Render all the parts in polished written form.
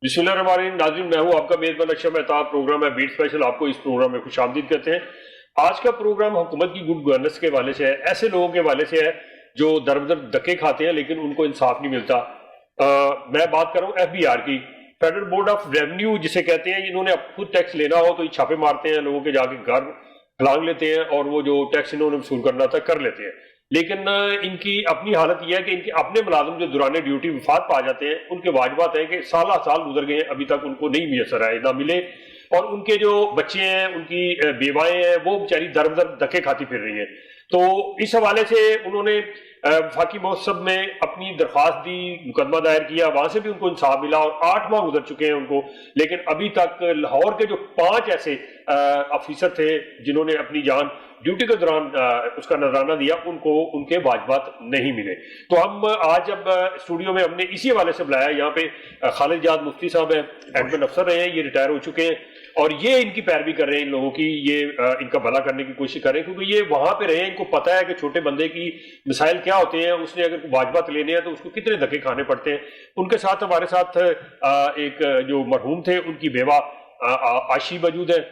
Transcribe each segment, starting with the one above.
बिस्मिल्लाहिर्रहमानिर्रहीम। नाज़रीन, मैं हूँ आपका मेज़बान अशरफ मेहताब। प्रोग्राम है बीट स्पेशल। आपको इस प्रोग्राम में खुश आमदीद कहते हैं। आज का प्रोग्राम हुकूमत की गुड गवर्नेंस के हवाले से है, ऐसे लोगों के हवाले से है जो दर बदर धक्के खाते हैं लेकिन उनको इंसाफ नहीं मिलता। मैं बात कर रहा हूँ FBI की, फेडरल बोर्ड ऑफ रेवेन्यू जिसे कहते हैं। इन्होंने अब खुद टैक्स लेना हो तो ये छापे मारते हैं, लोगों के जाके घर लांग लेते हैं और वो जो टैक्स इन्होंने वसूल करना था कर लेते हैं। लेकिन इनकी अपनी हालत यह है कि इनके अपने मुलाजिम जो दौरान ड्यूटी वफात पा जाते हैं, उनके वाजिबात हैं कि साल गुजर गए हैं, अभी तक उनको नहीं मैसर आए, ना मिले। और उनके जो बच्चे हैं, उनकी बेवाएं हैं, वो बेचारी दर बदर धक्के खाती फिर रही हैं। तो इस हवाले से उन्होंने वफाकी महोत्सव में अपनी दरख्वास्त दी, मुकदमा दायर किया, वहां से भी उनको इंसाफ मिला और 8 माह गुजर चुके हैं उनको। लेकिन अभी तक लाहौर के जो 5 ऐसे ऑफिसर थे जिन्होंने अपनी जान ड्यूटी के दौरान उसका नजराना दिया, उनको उनके वाजिबात नहीं मिले। तो हम आज जब स्टूडियो में हमने इसी हवाले से बुलाया, यहाँ पे खालिद जाद मुफ्ती साहब हैं, एडमिन अफसर रहे हैं, ये रिटायर हो चुके हैं और ये इनकी पैरवी कर रहे हैं इन लोगों की, ये इनका भला करने की कोशिश कर रहे हैं क्योंकि ये वहां पे रहे हैं, इनको पता है कि छोटे बंदे की मिसाइल क्या होते हैं। उसने अगर वाजिबात लेने हैं तो उसको कितने धक्के खाने पड़ते हैं। उनके साथ हमारे साथ एक जो मरहूम थे उनकी बेवा आशी मौजूद है।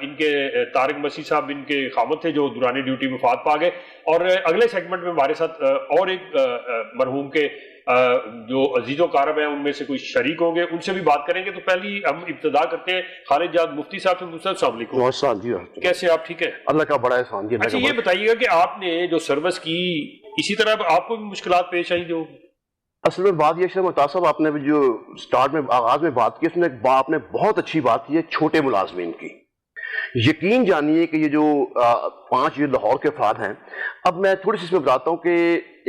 इनके तारिक मसीह साहब इनके खामद थे जो दौरान ड्यूटी में वफात पा गए। और अगले सेगमेंट में हमारे साथ और एक मरहूम के जो अजीजो कारब हैं उनमें से कोई शरीक होंगे, उनसे भी बात करेंगे। तो पहली हम इब्तदा करते हैं खालिद जाद मुफ्ती साहब से। अस्सलाम वालेकुम, कैसे आप? ठीक है, अल्लाह का बड़ा एहसान जी। अच्छा, ये बताइएगा कि आपने जो सर्विस की, इसी तरह आपको भी मुश्किलात पेश आई जो? असल में बात यह मुताज साहब, आपने जो स्टार्ट में आगाज में बात की, उसमें आपने बहुत अच्छी बात की है छोटे मुलाजमीन की। यकीन जानिए कि ये जो 5 ये लाहौर के अफराद हैं, अब मैं थोड़ी सी इसमें बताता हूँ कि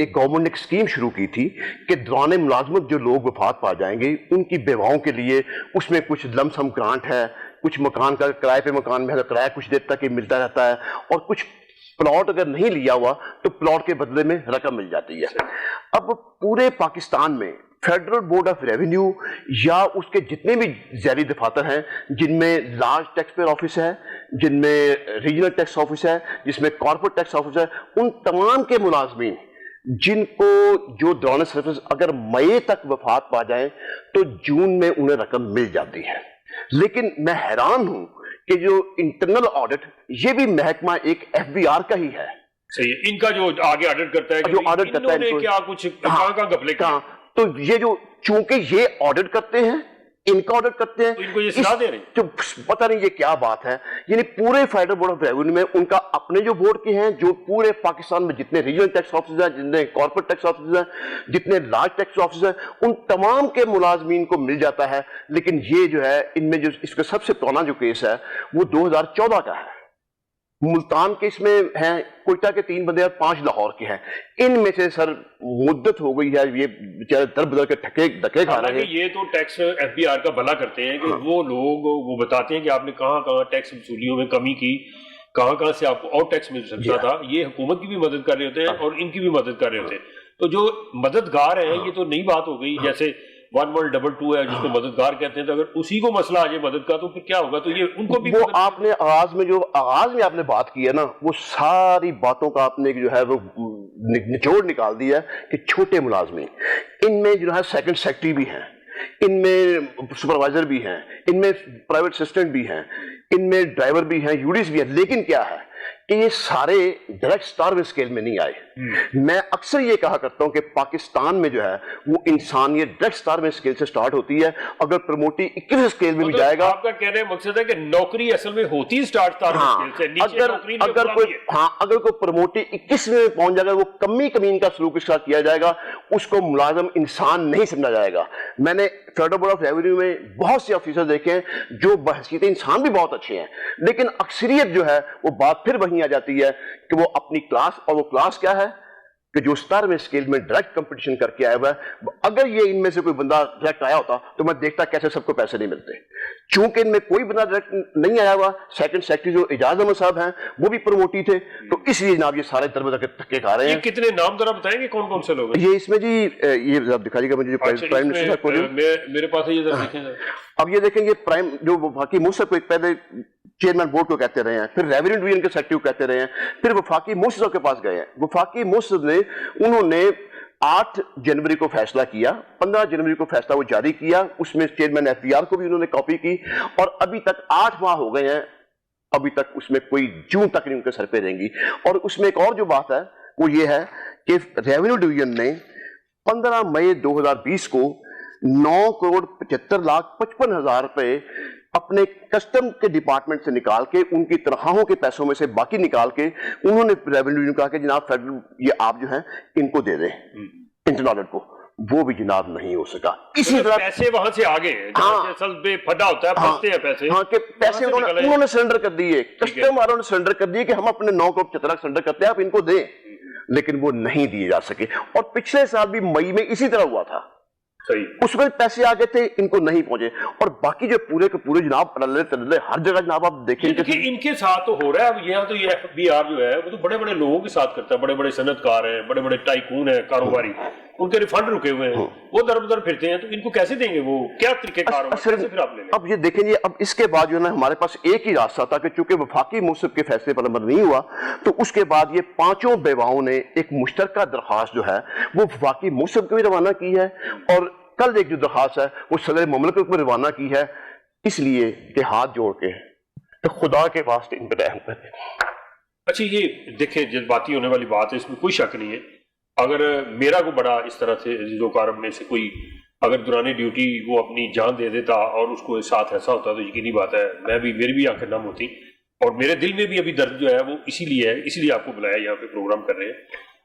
एक गवर्नमेंट ने एक स्कीम शुरू की थी कि दौरान मुलाजमत जो लोग वफात पा जाएंगे उनकी बेवाओं के लिए उसमें कुछ लमसम ग्रांट है, कुछ मकान का किराए पे मकान में किराया कुछ देर तक मिलता रहता है और कुछ प्लॉट अगर नहीं लिया हुआ तो प्लॉट के बदले में रकम मिल जाती है। अब पूरे पाकिस्तान में फेडरल बोर्ड ऑफ रेवेन्यू या उसके जितने भी ज़ैली दफातर हैं, जिनमें लार्ज टैक्स पेयर ऑफिस है, जिनमें रीजनल टैक्स ऑफिस है, जिसमें कॉर्पोरेट टैक्स ऑफिस है, उन तमाम के मुलाजमीन जिनको जो दौरान सर्विस अगर मई तक वफात पा जाए तो जून में उन्हें रकम मिल जाती है। लेकिन मैं हैरान हूं कि जो इंटरनल ऑडिट, ये भी महकमा एक FBI का ही है। सही है, इनका जो आगे ऑडिट करता है, जो ऑडिट करता है, क्या कुछ कहाँ का घपले का, तो ये जो चूंकि ये ऑडिट करते हैं, इनका ऑडिट करते हैं, तो इनको ये सलाह दे रहे हैं। तो पता नहीं ये क्या बात है। यानी पूरे फेडरल बोर्ड ऑफ रेवेन्यू में उनका अपने जो बोर्ड के हैं, जो पूरे पाकिस्तान में जितने रीजनल टैक्स ऑफिस हैं, जितने कॉर्पोरेट टैक्स ऑफिस हैं, जितने लार्ज टैक्स ऑफिस हैं, उन तमाम के मुलाजमीन को मिल जाता है। लेकिन ये जो है, इनमें जो इसका सबसे पुराना जो केस है वो 2014 का है। मुल्तान के इसमें हैं, कोयटा के 3 बंदे और 5 लाहौर के हैं। इनमें से सर मुद्दत हो गई है, ये बेचारे दर बदर के धक्के खा रहे हैं। ये तो टैक्स FBI का भला करते हैं कि वो लोग वो बताते हैं कि आपने कहाँ कहाँ टैक्स वसूलियों में कमी की, कहाँ कहाँ से आपको और टैक्स मिल सकता था। ये हुकूमत की भी मदद कर रहे होते हैं और इनकी भी मदद कर रहे होते हैं। तो जो मददगार है, ये तो नई बात हो गई। जैसे 1122 है जिसको मददगार कहते हैं, तो अगर उसी को मसला आ जाए मदद का तो फिर क्या होगा? तो ये उनको भी वो आपने आगाज में आपने बात की है ना, वो सारी बातों का आपने जो है वो निचोड़ निकाल दिया है कि छोटे मुलाजमीन, इनमें जो है सेकंड सेक्रेटरी भी हैं, इनमें सुपरवाइजर भी हैं, इनमें प्राइवेट असिस्टेंट भी हैं, इनमें ड्राइवर भी हैं, यूडीस भी हैं। लेकिन क्या है कि ये सारे डायरेक्ट स्टार स्केल में नहीं आए। मैं अक्सर ये कहा करता हूं कि पाकिस्तान में जो है वो इंसानियत डायरेक्ट स्टार में स्केल से स्टार्ट होती है। अगर प्रमोटी 21 स्केल में भी जाएगा, आपका कहने का मकसद है कि नौकरी असल में होती स्टार स्केल से, नीचे अगर कोई प्रमोटी 21 में पहुंच जाएगा, वो कमीन का सलूक के साथ किया जाएगा, उसको मुलाजम इंसान नहीं समझा जाएगा। मैंने फेडरल बोर्ड ऑफ रेवेन्यू में बहुत से ऑफिसर देखे हैं जो बहसीयत इंसान भी बहुत अच्छे हैं, लेकिन अक्सरियत जो है वो बात फिर वहीं आ जाती है कि वो अपनी क्लास, और वो क्लास क्या है कि जो स्टार में स्केल में डायरेक्ट कंपटीशन करके आया हुआ है। अगर ये इनमें से कोई बंदा डायरेक्ट आया होता तो मैं देखता कैसे सबको पैसे नहीं मिलते। चूंकि इनमें कोई बंदा डायरेक्ट नहीं आया हुआ, सेकंड सेक्रेटरी जो एजाज अहमद साहब हैं वो भी प्रमोटी थे, तो इसलिए जनाब ये सारे दर बदर के धक्के खा रहे हैं। कितने नाम जरा बताएंगे कौन कौन से लोग हैं? ये इसमें जी, ये दिखाइएगा मुझे, प्राइम मिनिस्टर मेरे पास है, ये जरा देखें। अब ये देखेंगे प्राइम जो वफाकी मुर्शद को एक पहले चेयरमैन बोर्ड को कहते रहे हैं, फिर रेवेन्यू डिवीजन के सेक्रेटरी को कहते रहे हैं, फिर वफाकी मुर्शद के पास गए हैं। वफाकी मुर्शद ने उन्होंने 8 जनवरी को फैसला किया, 15 जनवरी को फैसला वो जारी किया, उसमें चेयरमैन एफबीआर को भी उन्होंने कॉपी की, और अभी तक 8 माह हो गए हैं, अभी तक उसमें कोई जून तक नहीं उनके सर पे रहेंगी। और उसमें एक और जो बात है वो ये है कि रेवेन्यू डिवीजन ने 15 मई 2020 को 9,75,55,000 रुपए अपने कस्टम के डिपार्टमेंट से निकाल के, उनकी तनख्वाहों के पैसों में से बाकी निकाल के, उन्होंने रेवेन्यू ने कहा कि जनाब फेडरल ये आप जो हैं इनको दे दें इंटरनल ऑडिट को। वो भी जनाब नहीं हो सका। इसी तरह पैसे वहां से आगे असल में फटा होता है, फंसते हैं पैसे। हाँ, कि पैसे उन्होंने सरेंडर कर दिए, कस्टम वालों ने सरेंडर कर दिए कि हम अपने 9,75,00,000 लाख सरेंडर करते हैं, आप इनको दें, लेकिन वो नहीं दिए जा सके। और पिछले साल भी मई में इसी तरह हुआ था, उसमें पैसे आ गए थे, इनको नहीं पहुंचे। और बाकी जो पूरे के पूरे जनाब तल्ले हर जगह जनाब आप देखेंगे इनके साथ तो हो रहा है। यहाँ तो ये एफबीआर जो है वो तो बड़े बड़े लोगों के साथ करता है, बड़े बड़े सनतकार हैं, बड़े बड़े टाइकून हैं, कारोबारी, उनके रिफंड रुके हुए हैं, वो दर बदर फिरते हैं, तो इनको कैसे देंगे? वो क्या तरीके कार अब ये देखेंगे। अब इसके बाद जो है ना, हमारे पास एक ही रास्ता था कि चूंकि वफाकी मुसब के फैसले पर अमल नहीं हुआ, तो उसके बाद ये पांचों बेवाओं ने एक मुश्तरका दरख्वास्त जो है वो वफाकी मुसब को भी रवाना की है, और कल एक जो दरख्वास्त है वो सदर मुमलिकत को रवाना की है, इसलिए कि हाथ जोड़ के तो खुदा के वास्ते इन पर रहम करें। अच्छा, ये देखें जज्बाती होने वाली बात है, इसमें कोई शक नहीं है। अगर मेरा को बड़ा इस तरह से अजीज़ोकार में से कोई अगर दौरान ड्यूटी वो अपनी जान दे देता और उसको साथ ऐसा होता तो यकीनी बात है मेरी भी आंखें नम होती, और मेरे दिल में भी अभी दर्द जो है वो इसीलिए है, इसीलिए आपको बुलाया, यहाँ पे प्रोग्राम कर रहे हैं।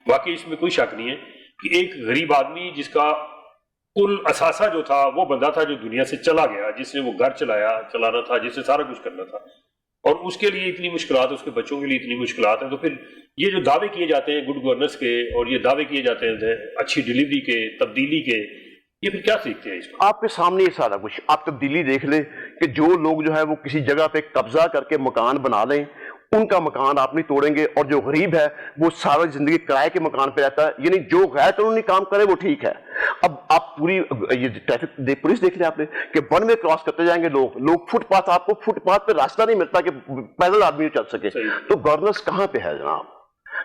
बाकी इसमें कोई शक नहीं है कि एक गरीब आदमी जिसका कुल असासा जो था वो बंदा था जो दुनिया से चला गया, जिसने वो घर चलाना था, जिससे सारा कुछ करना था, और उसके लिए इतनी मुश्किलात, उसके बच्चों के लिए इतनी मुश्किलात हैं, तो फिर ये जो दावे किए जाते हैं गुड गवर्नेंस के, और ये दावे किए जाते हैं अच्छी डिलीवरी के, तब्दीली के, ये फिर क्या सीखते हैं इसको? आपके सामने ये सारा कुछ, आप तब्दीली देख लें कि जो लोग जो है वो किसी जगह पे कब्जा करके मकान बना लें, उनका मकान आप नहीं तोड़ेंगे, और जो गरीब है वो सारा जिंदगी किराए के मकान पे रहता है, यानी जो गैर कानूनी काम करे वो ठीक है। अब आप पूरी ये ट्रैफिक पुलिस देख रहे आपने कि वन वे क्रॉस करते जाएंगे लोग फुटपाथ, आपको फुटपाथ पे रास्ता नहीं मिलता कि पैदल आदमी चल सके। तो गवर्नेंस कहां पे है जनाब?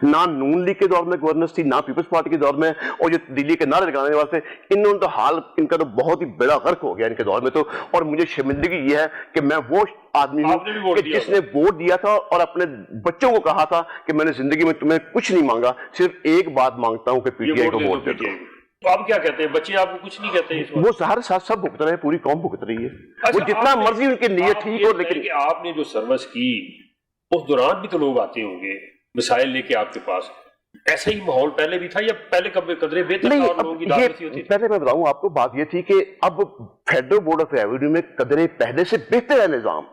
ना नून लीग के दौर में गवर्नेंस थी, ना पीपल्स पार्टी के दौर में, और जो दिल्ली के नारे लगाने वाले थे, इन्होंने तो हाल इनका तो बहुत ही बड़ा गर्क हो गया इनके दौर में तो। और मुझे शर्मिंदगी ये है कि मैं वो आदमी हूं कि जिसने वोट दिया था और अपने बच्चों को कहा था कि मैंने जिंदगी में तुम्हें कुछ नहीं मांगा, सिर्फ एक बात मांगता हूं कि पीटीआई को वोट दे दो। तो आप क्या कहते हैं? बच्चे आपको कुछ नहीं कहते? वो सारे साथ सब भुगत रहे हैं, पूरी कौम भुगत रही है। वो जितना मर्जी उनकी नीयत ठीक हो, लेकिन आपने जो सर्विस की उस दौरान भी तो लोग आते होंगे मिसाइल लेके आपके पास, ऐसा ही माहौल पहले भी था या पहले कदरे बेहतर नहीं? था और लोगों की दावत होती? पहले मैं बताऊं आपको, बात ये थी कि अब फेडरल बोर्ड ऑफ रेवेन्यू में कदरे पहले से बेहतर है निजाम,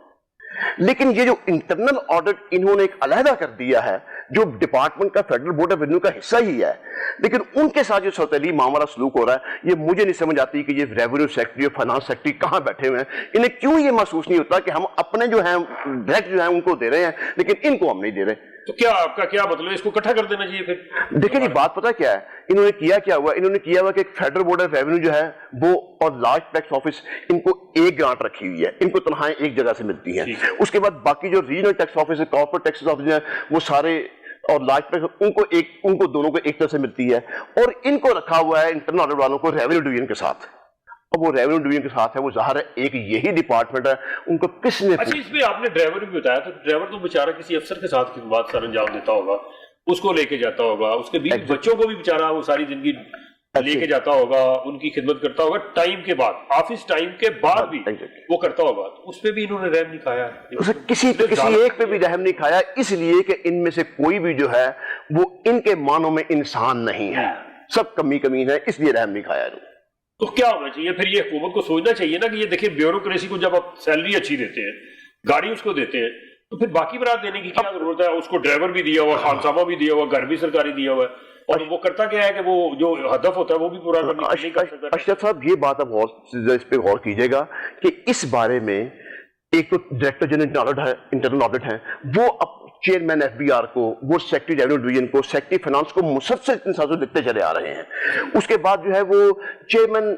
लेकिन ये जो इंटरनल ऑडिट इन्होंने एक अलहदा कर दिया है, जो डिपार्टमेंट का फेडरल बोर्ड ऑफ रेवेन्यू का हिस्सा ही है, लेकिन उनके साथ जो सौतेली मामला सलूक हो रहा है, ये मुझे नहीं समझ आती कि ये रेवेन्यू सेक्रेटरी और फाइनेंस सेक्रेटरी कहां बैठे हुए हैं। इन्हें क्यों ये महसूस नहीं होता कि हम अपने जो है डायरेक्ट जो है उनको दे रहे हैं, लेकिन इनको हम नहीं दे रहे? तो क्या आपका क्या मतलब, इसको इकट्ठा कर देना चाहिए फिर? देखिए जी, बात पता क्या है, इन्होंने किया क्या हुआ, इन्होंने किया हुआ कि एक फेडरल बोर्ड ऑफ रेवेन्यू जो है वो और लार्ज टैक्स ऑफिस, इनको एक ग्रांट रखी हुई है, इनको तनख्वाहें एक जगह से मिलती हैं। उसके बाद बाकी जो रीजनल टैक्स ऑफिस है, कॉर्पोरेट टैक्स ऑफिस है, वो सारे और लार्ज टैक्स उनको दोनों को एक तरह से मिलती है, और इनको रखा हुआ है इंटरनल ऑडिट वालों को रेवेन्यू डिवीजन के साथ। अब वो रेवेन्यू डिवीजन के साथ है, वो ज़ाहिर है एक यही डिपार्टमेंट है, उनको किसने? अच्छा, इसमें आपने ड्राइवर भी बताया, तो ड्राइवर तो बेचारा किसी अफसर के साथ खिदमत सर अंजाम देता होगा, उसको लेके जाता होगा, उसके बीच बच्चों को भी बेचारा वो सारी जिंदगी लेके जाता होगा, उनकी खिदमत करता होगा, टाइम के बाद, ऑफिस टाइम के बाद भी वो करता होगा, तो उस पे भी इन्होंने रहम नहीं खाया, किसी एक पे भी रहम नहीं खाया, इसलिए कि इनमें से कोई भी जो है वो इनके मानों में इंसान नहीं है, सब कमी है, इसलिए रहम नहीं खाया। तो क्या होना चाहिए फिर? ये हुकूमत को सोचना चाहिए ना कि ये देखिए ब्यूरोक्रेसी को जब आप सैलरी अच्छी देते हैं, गाड़ी उसको देते हैं, तो फिर बाकी बरात देने की क्या जरूरत है? उसको ड्राइवर भी दिया हुआ, खानसामा भी दिया हुआ, घर भी सरकारी दिया हुआ है, और वो करता क्या है कि वो जो हदफ होता है वो भी पूरा करने नहीं कर सकता। अशरफ साहब, ये बात आप इस पे गौर कीजिएगा कि इस बारे में एक तो डायरेक्टर जनरल इंटरनल ऑडिट है, वो अब چیئرمین ایف بی آر کو، وہ سیکٹری ریونیو ڈویژن کو، سیکٹری فائنانس کو مسلسل اتنے سالوں سے لکھتے چلے آ رہے ہیں. اس کے بعد جو ہے وہ چیئرمین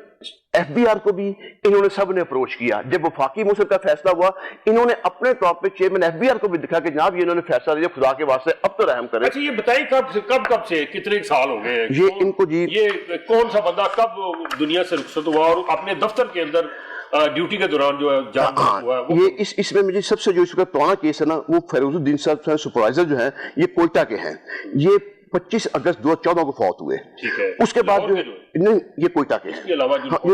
ایف بی آر کو بھی انہوں نے سب نے اپروچ کیا. جب وفاقی موثر کا فیصلہ ہوا انہوں نے اپنے طور پہ چیئرمین ایف بی آر کو بھی دکھا کہ جناب یہ انہوں نے فیصلہ لیا، خدا کے واسطے اب تو رحم کریں. اچھا یہ بتائیں کب سے کتنے سال ہو گئے یہ ان کو جی یہ کون سا بندہ کب دنیا سے رخصت ہوا اور اپنے دفتر کے اندر ڈیوٹی کے دوران جو ہے جان ہوا ہے؟ یہ اس میں مجھے سب سے جو اس کا پرانا کیس ہے نا، وہ فیروز الدین صاحب سپروائزر جو ہیں یہ کوئٹہ کے ہیں. یہ 25 اگست 2014 کو فوت ہوئے. اس کے بعد جو نہیں یہ کوئٹہ کے ہیں، یہ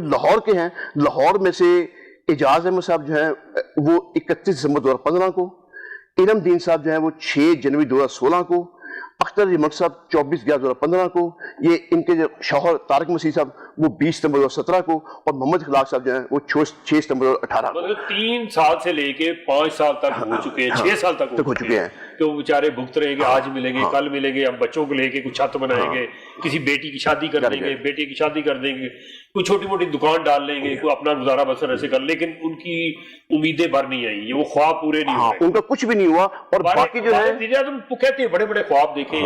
لاہور کے ہیں. لاہور میں سے اعجاز احمد صاحب جو ہیں وہ 31 دسمبر 2015 کو، علم دین صاحب جو ہیں وہ 6 جنوری 2016 کو، اختر رحمت صاحب 24/11/2015 کو، یہ ان کے جو شوہر طارق مسیح صاحب وہ 20 ستمبر 2017 کو، اور محمد اخلاق صاحب جو ہیں وہ 6 ستمبر 2018 کو. مطلب 3 سال سے لے کے 5 سال تک ہو چکے ہیں، 6 سال تک ہو چکے ہیں کہ وہ بیچارے بھگت رہے گے. آج ملیں گے، کل ملیں گے، ہم بچوں کو لے کے کچھ چھت بنائیں گے، کسی بیٹی کی شادی کر دیں گے، بیٹے کی شادی کر دیں گے، کوئی چھوٹی موٹی دکان ڈال لیں گے، کوئی اپنا گزارا بسر ایسے کر. لیکن ان کی امیدیں بھر نہیں آئی، وہ خواب پورے نہیں ہوئے، ان کا کچھ بھی نہیں ہوا. اور باقی جو ہے تم کہتے ہیں بڑے بڑے خواب دیکھیں،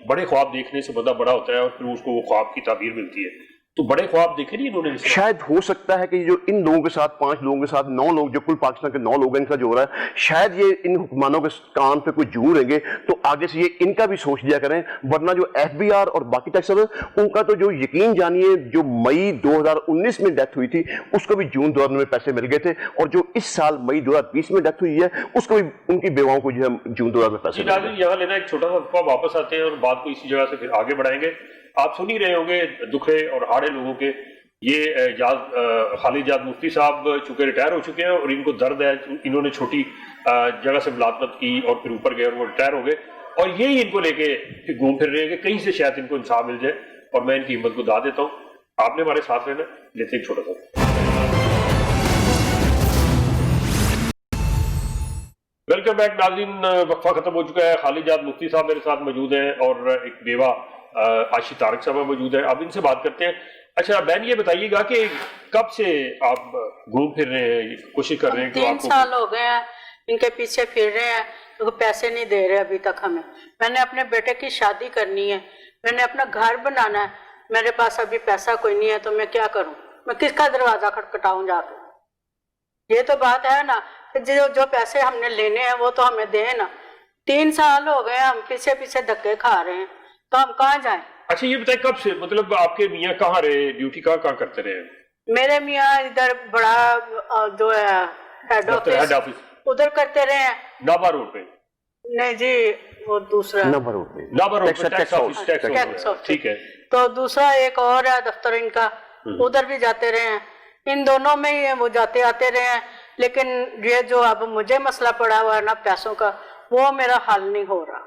بڑے خواب دیکھنے سے بندہ بڑا ہوتا ہے اور پھر اس کو وہ خواب کی تعبیر ملتی ہے. تو بڑے خواب دیکھے نہیں انہوں نے. شاید ہو سکتا ہے کہ جو ان لوگوں کے ساتھ 5 لوگوں کے ساتھ 9 لوگ، جو کل پاکستان کے 9 لوگ ہیں ان کا جو ہو رہا ہے، شاید یہ ان حکمرانوں کے کان پہ کوئی جھول رہیں گے تو آگے سے یہ ان کا بھی سوچ لیا کریں. ورنہ جو ایف بی آر اور باقی ٹیکس ان کا تو جو یقین جانیے جو مئی 2019 میں ڈیتھ ہوئی تھی اس کو بھی جون 2019 میں پیسے مل گئے تھے، اور جو اس سال مئی 2020 میں ڈیتھ ہوئی ہے اس کو بھی ان کی بیواؤں کو جو ہے جون 2020 میں پیسے مل گئے. یہاں لینا ایک چھوٹا سا وقفہ، واپس آتے ہیں اور بات کو اسی جگہ سے پھر آگے بڑھائیں گے. آپ سن ہی رہے ہوں گے دکھے اور ہاڑے لوگوں کے. یہ خالد جاد مفتی صاحب چونکہ ریٹائر ہو چکے ہیں اور ان کو درد ہے، انہوں نے چھوٹی جگہ سے ملازمت کی اور پھر اوپر گئے اور وہ ریٹائر ہو گئے، اور یہی ان کو لے کے گھوم پھر رہے ہیں کہ کہیں سے شاید ان کو انصاف مل جائے. اور میں ان کی ہمت کو دا دیتا ہوں. آپ نے ہمارے ساتھ رہنا. لیتے ہیں چھوٹا سا. ویلکم بیک ناظرین. وقفہ ختم ہو چکا ہے. خالد جاد مفتی صاحب میرے ساتھ موجود ہیں اور ایک بیوہ عائشہ طارق صاحبہ موجود ہے. اب ان سے بات کرتے ہیں. اچھا بہن یہ بتائیے گا کہ کب سے آپ گھوم پھر رہے ہیں، کوشش کر رہے ہیں کہ 3 سال ہو گئے ہیں ان کے پیچھے پھر رہے ہیں، تو پیسے نہیں دے رہے ابھی تک ہمیں. میں نے اپنے بیٹے کی شادی کرنی ہے، میں نے اپنا گھر بنانا ہے، میرے پاس ابھی پیسہ کوئی نہیں ہے، تو میں کیا کروں؟ میں کس کا دروازہ کھٹکھٹاؤں جا کے؟ یہ تو بات ہے نا کہ جو پیسے ہم نے لینے ہیں وہ تو ہمیں دیں نا. 3 سال ہو گئے ہم پیچھے پیچھے دھکے کھا رہے ہیں، تو ہم کہاں جائیں؟ اچھا یہ بتائیں کب سے، مطلب آپ کے میاں کہاں رہے، ڈیوٹی کہاں کرتے رہے؟ میرے میاں ادھر بڑا جو ہے ہیڈ آفس ادھر کرتے رہے ہیں، نابا روڈ پہ. نہیں جی وہ دوسرا نمبر نابا روڈ پہ ٹیکس آفس. ٹھیک ہے. تو دوسرا ایک اور ہے دفتر ان کا، ادھر بھی جاتے رہے ہیں. ان دونوں میں ہی وہ جاتے آتے رہے ہیں. لیکن یہ جو اب مجھے مسئلہ پڑا ہوا ہے نا پیسوں کا، وہ میرا حل نہیں ہو رہا.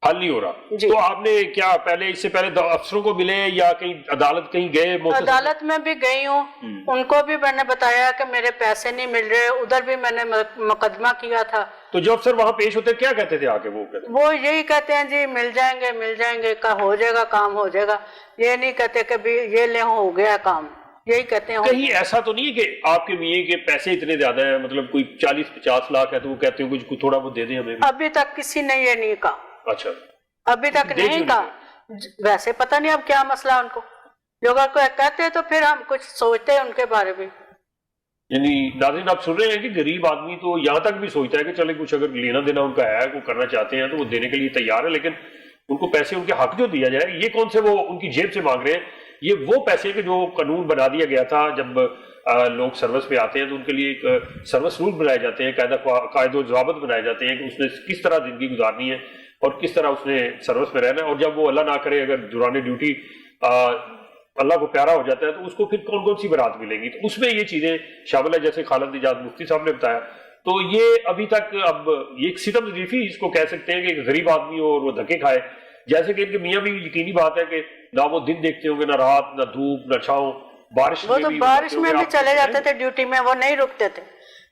حل نہیں ہو رہا جی. تو آپ نے کیا پہلے اس سے پہلے افسروں کو ملے یا کہیں عدالت کہیں گئے؟ عدالت میں بھی گئی ہوں، ان کو بھی میں نے بتایا کہ میرے پیسے نہیں مل رہے. ادھر بھی میں نے مقدمہ کیا تھا. تو جو افسر وہاں پیش ہوتے کیا کہتے تھے آ کے؟ وہ یہی کہتے ہیں جی مل جائیں گے کا ہو جائے گا، کام ہو جائے گا. یہ نہیں کہتے کہ بھی یہ لے ہو گیا کام، یہی کہتے ہیں. کہیں ایسا تو نہیں ہے کہ آپ کے میاں کے پیسے اتنے زیادہ ہیں، مطلب کوئی 40-50 لاکھ ہے تو وہ کہتے ہیں کچھ تھوڑا بہت دے دیں ہمیں؟ ابھی تک کسی نے یہ نہیں کہا. اچھا ابھی تک نہیں کہا. ویسے پتہ نہیں اب کیا مسئلہ ان کو، جو اگر کوئی کہتے ہیں تو پھر ہم کچھ سوچتے ہیں ان کے بارے میں. یعنی ناظرین آپ سن رہے ہیں کہ غریب آدمی تو یہاں تک بھی سوچتا ہے کہ چلے کچھ اگر لینا دینا ان کا ہے، وہ کرنا چاہتے ہیں تو وہ دینے کے لیے تیار ہے، لیکن ان کو پیسے ان کے حق جو دیا جائے یہ کون سے وہ ان کی جیب سے مانگ رہے ہیں. یہ وہ پیسے کہ جو قانون بنا دیا گیا تھا جب لوگ سروس پہ آتے ہیں تو ان کے لیے ایک سروس رول بنائے جاتے ہیں، قاعدہ و ضوابط بنائے جاتے ہیں کہ اس نے کس طرح زندگی گزارنی ہے اور کس طرح اس نے سروس میں رہنا ہے. اور جب وہ اللہ نہ کرے اگر دوران ڈیوٹی اللہ کو پیارا ہو جاتا ہے تو اس کو پھر کون کون سی برات ملے گی. تو اس میں یہ چیزیں شامل ہے جیسے خالد جاد مفتی صاحب نے بتایا. تو یہ ابھی تک اب یہ ایک ستم ریفی اس کو کہہ سکتے ہیں کہ ایک غریب آدمی ہو اور وہ دھکے کھائے. جیسے کہ ان کے میاں بھی یقینی بات ہے کہ نہ وہ دن دیکھتے ہوں گے، نہ رات، نہ دھوپ، نہ چھاؤں. بارش وہ تو بارش میں بھی چلے جاتے تھے ڈیوٹی میں، وہ نہیں رکتے تھے.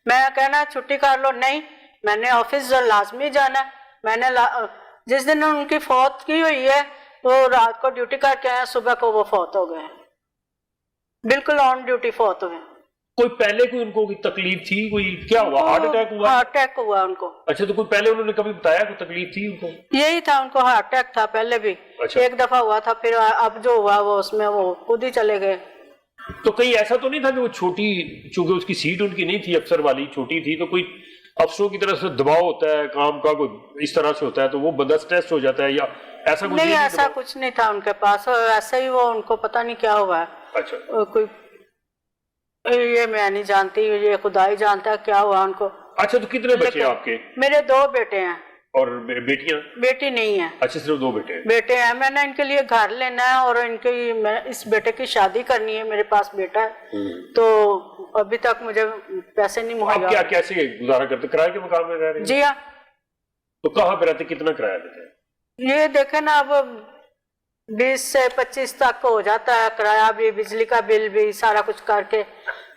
میں کہنا چھٹی کر لو، نہیں میں نے آفس لازمی جانا. میں نے جس دن ان کی فوت کی ہوئی ہے وہ رات کو ڈیوٹی کر کے آئے، صبح کو وہ فوت ہو گئے، بالکل آن ڈیوٹی فوت ہوئے. کوئی پہلے کوئی ان کو کوئی تکلیف تھی, کوئی کیا ہوا, ہارٹ اٹیک ہوا؟ ہارٹ اٹیک ہوا ان کو. اچھا, تو کوئی پہلے انہوں نے کبھی بتایا کوئی تکلیف تھی ان کو؟ یہی تھا, ان کو ہارٹ اٹیک تھا پہلے بھی. اچھا. ایک دفعہ ہوا تھا, پھر اب جو ہوا وہ اس میں وہ خود ہی چلے گئے. تو کہیں ایسا تو نہیں تھا کہ وہ چھوٹی, چونکہ اس کی سیٹ ان کی نہیں تھی افسر والی, چھوٹی تھی, تو کوئی افسروں کی طرف سے دباؤ ہوتا ہے کام کا, کوئی اس طرح سے ہوتا ہے, تو وہ بندہ سٹریس ہو جاتا ہے یا ایسا کچھ نہیں؟ ایسا کچھ نہیں تھا ان کے پاس, ایسے ہی وہ ان کو پتہ نہیں کیا ہوا ہے. اچھا, کوئی یہ میں نہیں جانتی, یہ خدا ہی جانتا ہے کیا ہوا ان کو. اچھا, تو کتنے بچے ہیں آپ کے؟ میرے 2 بیٹے ہیں. اور بیٹیاں؟ بیٹی نہیں ہے. اچھا, صرف 2 بیٹے ہیں. بیٹے ہیں. میں نے ان کے لیے گھر لینا ہے اور ان کی اس بیٹے کی شادی کرنی ہے. میرے پاس بیٹا ہے, تو ابھی تک مجھے پیسے نہیں مہیا. آپ کیا کیسے گزارا کرتے, کرائے کے مقام میں رہ رہے ہیں؟ جی ہاں. تو کہاں پہ رہتے, کتنا کرایہ دیتے ہیں؟ یہ دیکھیں نا, اب 20 سے 25 تک ہو جاتا ہے کرایہ بھی, بجلی کا بل بھی, سارا کچھ کر کے.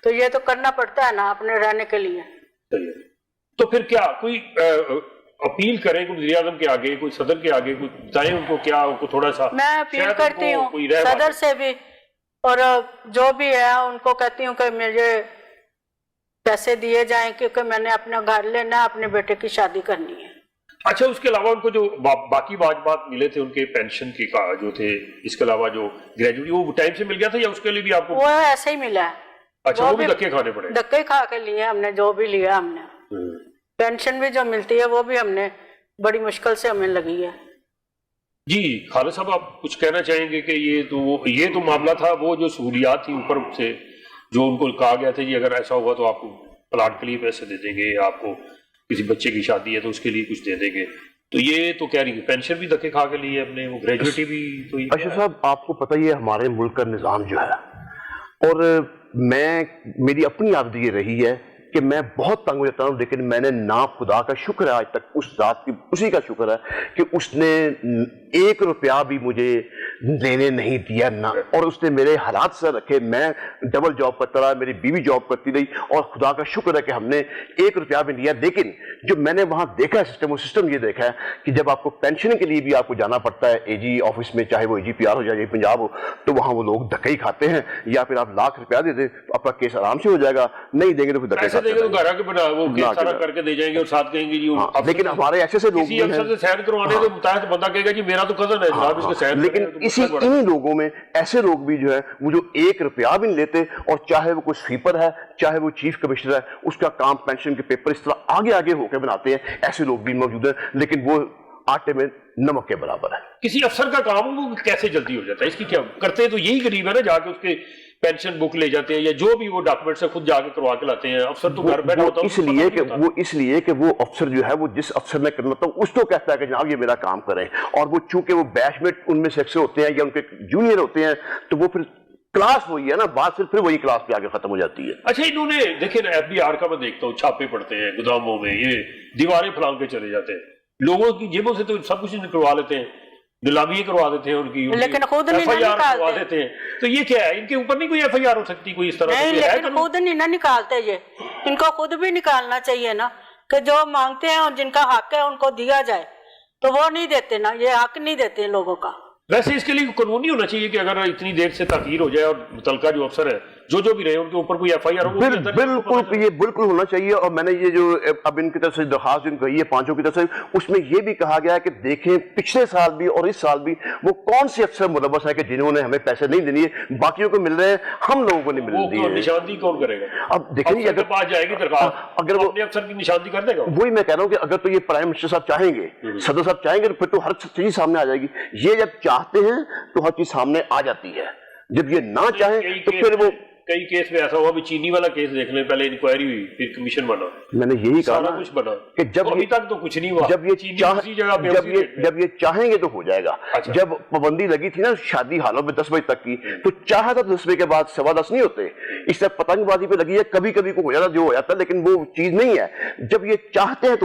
تو یہ تو کرنا پڑتا ہے نا اپنے رہنے کے لیے. تو پھر کیا کوئی اپیل کریں کوئی وزیر اعظم کے آگے, کوئی صدر کے آگے, کوئی بتائیں ان کو کیا, ان کو تھوڑا سا میں اپیل کرتی ہوں صدر سے بھی, اور جو بھی ہے ان کو کہتی ہوں کہ مجھے پیسے دیے جائیں, کیونکہ میں نے اپنا گھر لینا ہے, اپنے بیٹے کی شادی کرنی ہے. اچھا, اس کے علاوہ ان کو جو باقی واجبات ملے تھے ان کے پینشن کے جو تھے, اس کے علاوہ جو گریجویٹی, وہ ٹائم سے مل گیا تھا یا اس کے لیے بھی آپ کو؟ وہ ایسے ہی ملا ہے. اچھا, وہ بھی دھکے کھانے پڑے؟ دھکے کھا کے لیے ہم نے, جو بھی لیا ہم نے. پینشن بھی جو ملتی ہے وہ بھی ہم نے بڑی مشکل سے ہمیں لگی ہے. جی خالد صاحب, آپ کچھ کہنا چاہیں گے کہ یہ تو معاملہ تھا, وہ جو سہولیات تھی اوپر سے جو ان کو کہا گیا تھا جی اگر ایسا ہوا تو آپ کو پلاٹ کے لیے پیسے دے دیں گے, آپ کو کسی بچے کی شادی ہے تو اس کے لیے کچھ دے دیں گے, تو یہ تو کہہ رہی ہے پینشن بھی دھکے کھا کے لیے اپنے, وہ گریجویٹی بھی. تو اشرف صاحب, آپ کو پتہ ہی ہے ہمارے ملک کا نظام جو ہے, اور میری اپنی عادت یہ رہی ہے کہ میں بہت تنگ ہو جاتا ہوں, لیکن میں نے نا خدا کا شکر ہے آج تک, اس ذات کی اسی کا شکر ہے کہ اس نے 1 روپیہ بھی مجھے لینے نہیں دیا نہ, اور اس نے میرے حالات سے رکھے. میں ڈبل جاب کرتا رہا, میری بیوی جاب کرتی رہی, اور خدا کا شکر ہے کہ ہم نے 1 روپیہ بھی لیا. لیکن جو میں نے وہاں دیکھا ہے سسٹم, وہ سسٹم یہ دیکھا ہے کہ جب آپ کو پینشن کے لیے بھی آپ کو جانا پڑتا ہے اے جی آفس میں, چاہے وہ اے جی پی آر ہو جائے پنجاب ہو, تو وہاں وہ لوگ دھکے ہی کھاتے ہیں, یا پھر آپ لاکھ روپیہ دے دیں تو آپ کا کیس آرام سے ہو جائے گا, نہیں دیں گے تو پھر دھکے دیں گے تو گھر کے بنا وہ کیس سارا کر کے دے جائیں گے, اور ساتھ کہیں گے جی. لیکن ہمارے ایسے لوگ کسی افسر سے سائن کروانے کے متحد بندہ کہے گا جی میرا تو کزن ہے جناب, اس کے سائن. لیکن انہی لوگوں میں ایسے لوگ بھی جو ہے وہ جو 1 روپیہ بھی نہیں لیتے, اور چاہے وہ کوئی سویپر ہے, چاہے وہ چیف کمشنر ہے, اس کا کام پینشن کے پیپر اس طرح آگے ہو کے بناتے ہیں. ایسے لوگ بھی موجود ہیں, لیکن وہ آٹے میں نمک کے برابر ہے. کسی افسر کا کام وہ کیسے جلدی ہو جاتا ہے, اس کی کیا کرتے ہیں؟ تو یہی غریب ہے نا, جا کے اس کے پینشن بک لے جاتے ہیں یا جو بھی وہ ڈاکومنٹ سے خود جا کے کروا کے لاتے ہیں. افسر تو گھر بیٹھا ہوتا ہے, اس لیے کہ وہ افسر جو ہے, وہ جس افسر نے کرنا ہوتا ہے اس کو کہتا ہے کہ جناب یہ میرا کام کریں, اور وہ چونکہ وہ بیچ میٹ ان میں سے اکثر ہوتے ہیں یا ان کے جونیئر ہوتے ہیں, تو وہ پھر کلاس وہی ہے نا, بات صرف پھر وہی کلاس پہ آگے ختم ہو جاتی ہے. اچھا, انہوں نے دیکھیں نا ایف بی آر کا میں دیکھتا ہوں چھاپے پڑتے ہیں گوداموں میں, یہ دیواریں پھلانگ کے چلے جاتے ہیں, لوگوں کی جیبوں سے تو سب کچھ نکلوا لیتے ہیں, نیلامی کروا دیتے ہیں ان کی, لیکن خود نہیں کروا دیتے ہیں. تو یہ کیا ہے, ان کے اوپر نہیں کوئی ایف آئی آر ہو سکتی کوئی اس طرح؟ نہیں, لیکن خود نہیں نہ نکالتے, یہ ان کو خود بھی نکالنا چاہیے نا, کہ جو مانگتے ہیں اور جن کا حق ہے ان کو دیا جائے, تو وہ نہیں دیتے نا, یہ حق نہیں دیتے لوگوں کا. ویسے اس کے لیے قانون نہیں ہونا چاہیے کہ اگر اتنی دیر سے تاخیر ہو جائے اور متعلقہ جو افسر ہے جو بھی رہے ان کے اوپر کوئی ایف آئی آر ہو؟ بالکل, یہ بالکل ہونا چاہیے. اور میں نے یہ جو اب ان کی طرف سے درخواست جن کہی ہے 5 کی طرف سے, اس میں یہ بھی کہا گیا ہے کہ دیکھیں پچھلے سال بھی اور اس سال بھی وہ کون سے افسر ملوث ہے کہ جنہوں نے ہمیں پیسے نہیں دینے, باقیوں کو مل رہے ہیں, ہم لوگوں کو نہیں مل رہی ہے. نشاندہی کون کرے گا؟ اب دیکھیں گے اگر پاس جائے گی درخواست, اگر وہ اپنے افسر کی نشاندہی کر دے گا. وہی میں کہہ رہا ہوں کہ اگر تو یہ پرائم منسٹر صاحب چاہیں گے, صدر صاحب چاہیں گے, تو پھر تو ہر چیز سامنے آ جائے گی. یہ جب چاہتے ہیں تو ہر چیز سامنے آ جاتی ہے, جب یہ نہ چاہیں تو پھر وہ کئی کیس میں ایسا ہوا بھی چینی والا کیس دیکھ لیں, پہلے انکوائری ہوئی پھر کمیشن بنا, میں نے یہی کہا سارا کچھ بنا کہ جب ابھی تک تو کچھ نہیں ہوا. جب یہ چاہیں گے تو ہو جائے گا. جب پابندی لگی تھی نا شادی حالوں میں 10 بجے تک کی, تو چاہا تھا 10 بجے کے بعد 10:15 نہیں ہوتے. اس طرح پتنگ بازی پہ لگی ہے, کبھی کبھی کو ہو جاتا جو ہو جاتا, لیکن وہ چیز نہیں ہے. جب یہ چاہتے ہیں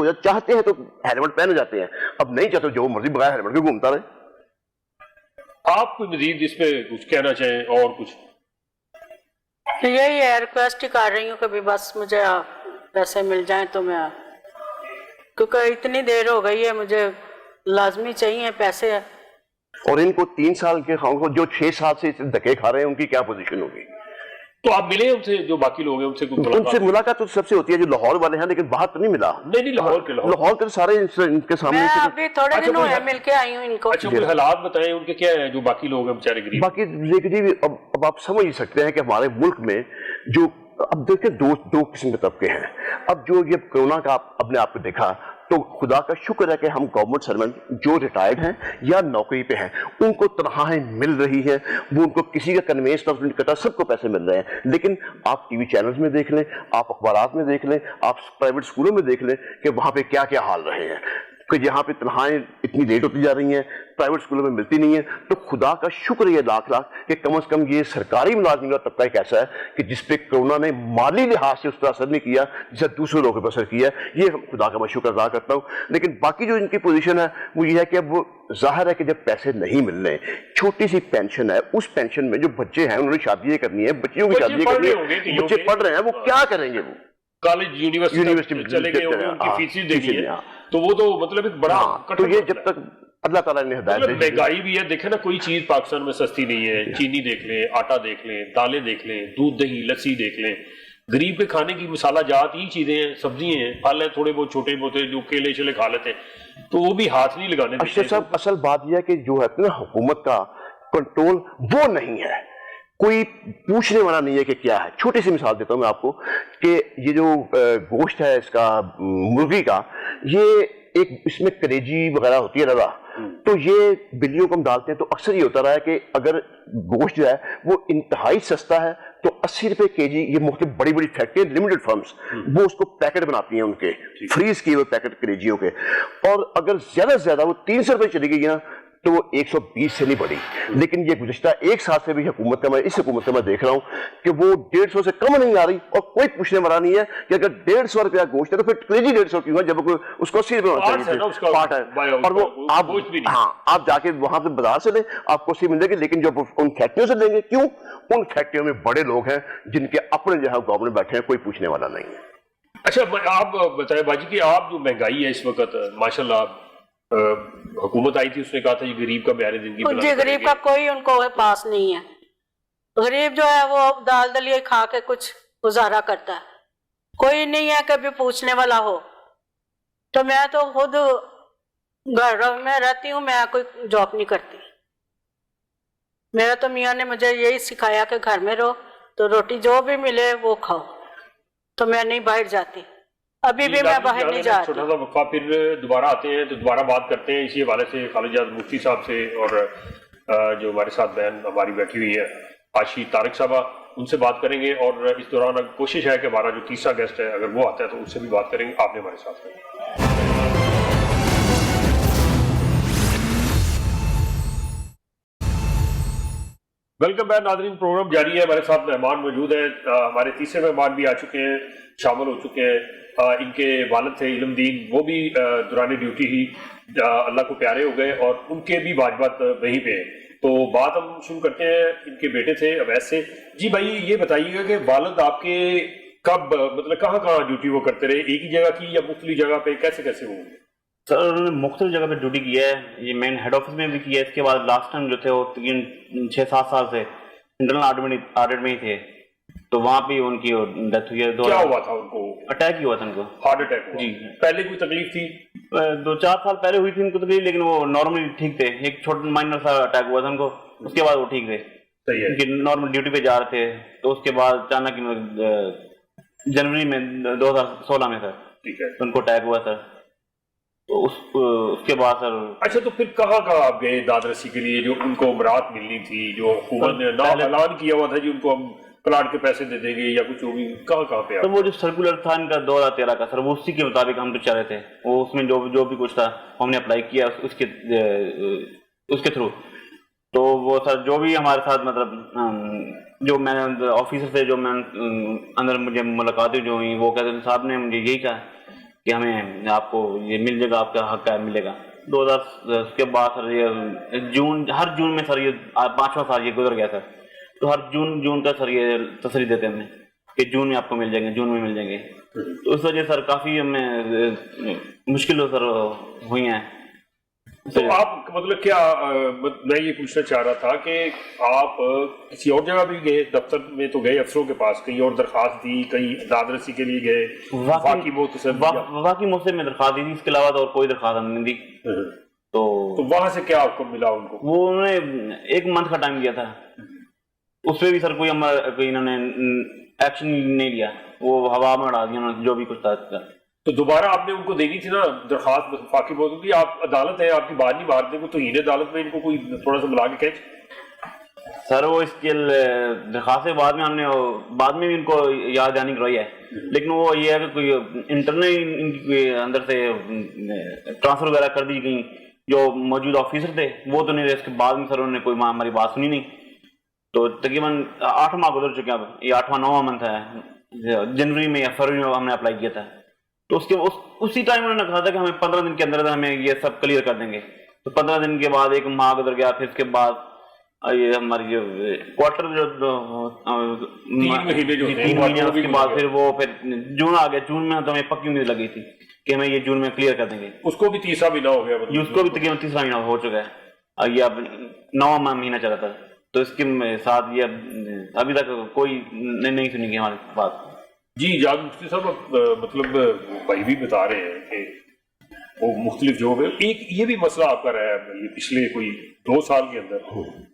تو ہیلمٹ پہن جاتے ہیں, اب نہیں چاہتے جو مرضی بغیر ہیلمٹ کے گھومتا رہے. آپ کو مزید اس پہ کچھ کہنا چاہیں اور کچھ؟ یہی ہے, ریکویسٹ ہی کر رہی ہوں کہ بس مجھے پیسے مل جائیں تو میں, کیونکہ اتنی دیر ہو گئی ہے, مجھے لازمی چاہیے پیسے. اور ان کو 3 سال کے جو 6 سال سے دھکے کھا رہے ہیں ان کی کیا پوزیشن ہوگی؟ तो आप मिले उनसे, जो बाकी लोग हैं उनसे कोई उनसे मुलाकात तो सबसे होती है जो लाहौर वाले हैं, लेकिन बाहर तो नहीं मिला। नहीं, लाहौर के सारे इनके सामने मैं अभी थोड़े दिन हुए मिल के आई हूँ इनको। अच्छा, कोई हालात बताएं उनके क्या है, जो बाकी लोग हैं बेचारे गरीब। बाकी जी अब आप समझ ही सकते हैं कि हमारे मुल्क में जो अब देखिए दो किस्म के तबके हैं। अब जो ये कोरोना का अपने आप को देखा तो खुदा का शुक्र है कि हम गवर्नमेंट सर्वेंट जो रिटायर्ड हैं या नौकरी पे हैं उनको तनख्वाहें मिल रही हैं, वो उनको किसी का कन्वेंस नहीं करता, सबको पैसे मिल रहे हैं। लेकिन आप टीवी चैनल्स में देख लें, आप अखबारात में देख लें, आप प्राइवेट स्कूलों में देख लें कि वहाँ पे क्या क्या हाल रहे हैं, कि यहाँ पे तनख्वाहें इतनी लेट होती जा रही हैं, प्राइवेट स्कूलों में मिलती नहीं है। तो खुदा का शुक्र ये लाख कि कम से कम ये सरकारी मुलाजिम का तबका एक ऐसा है कि जिसपे कोरोना ने माली लिहाज से उस पर असर नहीं किया जैसे दूसरे लोगों पर असर किया। ये खुदा का मैं शुक्र अदा करता हूँ। लेकिन बाकी जो इनकी पोजीशन है वो ये है कि अब वो जाहिर है कि जब पैसे नहीं मिल रहे, छोटी सी पेंशन है, उस पेंशन में जो बच्चे हैं उन्होंने शादियां करनी है, बच्चियों की शादी करनी है, बच्चे पढ़ रहे हैं, वो क्या करेंगे? वो कॉलेज यूनिवर्सिटी चले गए होंगे, उनकी फीस देनी है, तो वो तो मतलब एक बड़ा तो ये जब तक अल्लाह ताला ने हिदायत दी। महंगाई भी है, देखे ना, कोई चीज पाकिस्तान में सस्ती नहीं है। चीनी देख लें, आटा देख लें, दालें देख लें, दूध दही लस्सी देख लें, गरीब के खाने की मसाला जात ही चीजें हैं, सब्जी हैं, फल है, थोड़े बहुत छोटे मोटे जो केले चले खा लेते हैं, तो वो भी हाथ नहीं लगाने देते। अच्छा साहब, असल बात यह है कि जो है ना हुकूमत का कंट्रोल वो नहीं है, कोई पूछने वाला नहीं है कि क्या है। छोटी सी मिसाल देता हूं मैं आपको कि ये जो गोश्त है इसका मुर्गी का, ये एक इसमें कलेजी वगैरह होती है रवा, तो ये बिल्लियों को हम डालते हैं तो अक्सर ये होता रहा है कि अगर गोश्त जो है वो इंतहाई सस्ता है तो 80 रुपए केजी, ये मुख्तलिफ बड़ी बड़ी फैक्ट्री लिमिटेड फर्म्स वो उसको पैकेट बनाती हैं उनके फ्रीज किए हुए पैकेट कलेजियों के, और अगर ज्यादा से ज्यादा वो 300 रुपए चली गई ना तो वो 120 से नहीं बढ़ी। लेकिन ये गुज़श्ता एक साल से भी हुकूमत का इस हुकूमत का मैं देख रहा हूँ कि वो 150 से कम नहीं आ रही, और कोई पूछने वाला नहीं है कि अगर 150 रुपया गोश्त है तो फिर कलेजी 150 क्यों है, जब उसको 80 रुपये पार्ट है, और वो आप आप जाके वहां से बाजार से लें आपको 80 मिलेगी। लेकिन जब उन फैक्ट्रियों से लेंगे, क्यों? उन फैक्ट्रियों में बड़े लोग हैं जिनके अपने जो है गवर्नमेंट बैठे हैं, कोई पूछने वाला नहीं है। अच्छा, आप बताएं बाजी कि आप जो महंगाई है इस वक्त माशाल्लाह, हुकूमत आई थी उसने कहा था ये गरीब का ब्यारे जिंदगी जी, गरीब का कोई उनको पास नहीं है। गरीब जो है वो दाल दलिया खा के कुछ गुजारा करता है, कोई नहीं है कभी पूछने वाला हो। तो मैं तो खुद घर में रहती हूँ, मैं कोई जॉब नहीं करती। मेरा तो मियाँ ने मुझे यही सिखाया कि घर में रहो तो रोटी जो भी मिले वो खाओ, तो मैं नहीं बाहर जाती। अभी भी मैं बाहर नहीं जा रही। छोटा सा वक्फा, फिर दोबारा आते हैं तो दोबारा बात करते हैं इसी हवाले से खालिजाद मुफ्ती साहब से, और जो हमारे साथ बहन हमारी बैठी हुई है आशी तारिक साहबा, उनसे बात करेंगे। और इस दौरान कोशिश है कि हमारा जो तीसरा गेस्ट है अगर वो आता है तो उससे भी बात करेंगे। आपने हमारे साथ करेंगे। वेलकम बैक नाज़रीन, प्रोग्राम जारी है। हमारे साथ मेहमान मौजूद हैं, हमारे तीसरे मेहमान भी आ चुके हैं, शामिल हो चुके हैं। इनके वालिद थे इल्मदीन, वो भी दौरान ड्यूटी ही अल्लाह को प्यारे हो गए और उनके भी वाजबात वहीं पे हैं। तो बात हम शुरू करते हैं इनके बेटे से अवैस से। जी भाई, ये बताइएगा कि वालिद आपके कब, मतलब कहाँ कहाँ ड्यूटी वो करते रहे, एक ही जगह की या मुख्तलिफ जगह पे, कैसे कैसे वो? सर उन्होंने मुख्तलिफ जगह पे ड्यूटी की है, ये मेन हेड ऑफिस में भी किया है। इसके बाद लास्ट टाइम जो थे वो 6-7 साल से इंटरनल ऑडिट में ही थे, तो वहाँ पे उनकी डेथ हुई है। क्या हुआ था उनको? अटैक ही हुआ था उनको, हार्ट अटैक हुआ। जी। पहले कोई तकलीफ थी? 2-4 साल पहले हुई थी उनको तकलीफ, लेकिन वो नॉर्मली ठीक थे। एक छोटा माइनर सा अटैक हुआ था उनको, उसके बाद वो ठीक थे। सही है। उनकी नॉर्मल ड्यूटी पे जा रहे थे, तो उसके बाद अचानक जनवरी में 2016 में सर, ठीक है, उनको अटैक हुआ सर। तो उसके बाद सर, अच्छा, तो फिर कहाँ आप गए दादरसी के लिए, जो उनको बरात मिलनी थी, जो हुकूमत ने ना ऐलान किया हुआ था जी उनको हम प्लाट के पैसे दे देंगे या कुछ, भी कहाँ पे? तो वो जो सर्कुलर था इनका 2013 का सर, वो उसी के मुताबिक हम तो चाह रहे थे, वो उसमें जो भी कुछ था हमने अप्लाई किया उसके थ्रू। तो वो सर जो भी हमारे साथ, मतलब जो मैंने ऑफिसर से जो मैं अंदर मुझे मुलाकातें जो हुई, वो कहते थे साहब ने मुझे यही कहा कि हमें आपको ये मिल जाएगा, आपका हक है, मिलेगा। 2000 उसके बाद सर ये हर जून में सर ये 5वां साल ये गुजर गया सर, तो हर जून का सर ये तसरी देते हमें कि जून में आपको मिल जाएंगे, जून में मिल जाएंगे। तो उस वजह सर काफ़ी हमें मुश्किल सर हुई हैं। تو آپ مطلب کیا میں یہ پوچھنا چاہ رہا تھا کہ آپ کسی اور جگہ بھی گئے، دفتر میں تو گئے افسروں کے پاس، کہیں اور درخواست دی، کہیں دادرسی کے لیے گئے، واقعی موسم میں درخواست دی تھی، اس کے علاوہ اور کوئی درخواست ہم نے دی. تو وہاں سے کیا آپ کو ملا ان کو؟ وہ انہوں نے 1 منتھ کا ٹائم دیا تھا، اس پہ بھی سر کوئی انہوں نے ایکشن نہیں لیا، وہ ہوا میں اڑا دیا انہوں نے جو بھی کچھ تھا. تو دوبارہ آپ نے ان کو دینی تھی نا درخواست وفاقی موضوع کی، آپ عدالت ہے، آپ کی بات نہیں مارتے کو، تو ہی عدالت میں ان کو کوئی تھوڑا سا ملا کے کھینچ. سر وہ اس کے درخواست بعد میں ہم نے بعد میں بھی ان کو یاد دہانی کروائی ہے، لیکن وہ یہ ہے کہ کوئی انٹرنل ان کی اندر سے ٹرانسفر وغیرہ کر دی گئی، جو موجودہ آفیسر تھے وہ تو نہیں رہے. اس کے بعد میں سر انہوں نے کوئی ہماری بات سنی نہیں. تو تقریباً 8 ماہ گزر چکے، اب یہ 8واں 9واں منتھ ہے. جنوری میں یا فروری میں ہم نے اپلائی کیا تھا، تو اس کے اسی ٹائم انہوں نے کہا تھا کہ ہمیں 15 دن کے اندر ہمیں یہ سب کلیئر کر دیں گے. تو 15 دن کے بعد 1 ماہ گزر گیا. پھر اس کے بعد یہ ہماری جو کوارٹر جو 3 مہینے اس کے بعد پھر وہ جون آ گیا. جون میں تو ہمیں پکی امید لگی تھی کہ ہمیں یہ جون میں کلیئر کر دیں گے. اس کو بھی تیسرا مہینہ ہو گیا، اس کو بھی تقریباً 3 مہینہ ہو چکا ہے. یہ اب 9واں مہینہ چلا تھا. تو اس کے ساتھ یہ ابھی تک کوئی نہیں سنی گئی ہماری بات. جی جاگ مفتی صاحب، مطلب بھائی بھی بتا رہے ہیں کہ وہ مختلف جو ہے، ایک یہ بھی مسئلہ آپ کا رہا ہے یہ پچھلے کوئی 2 سال کے اندر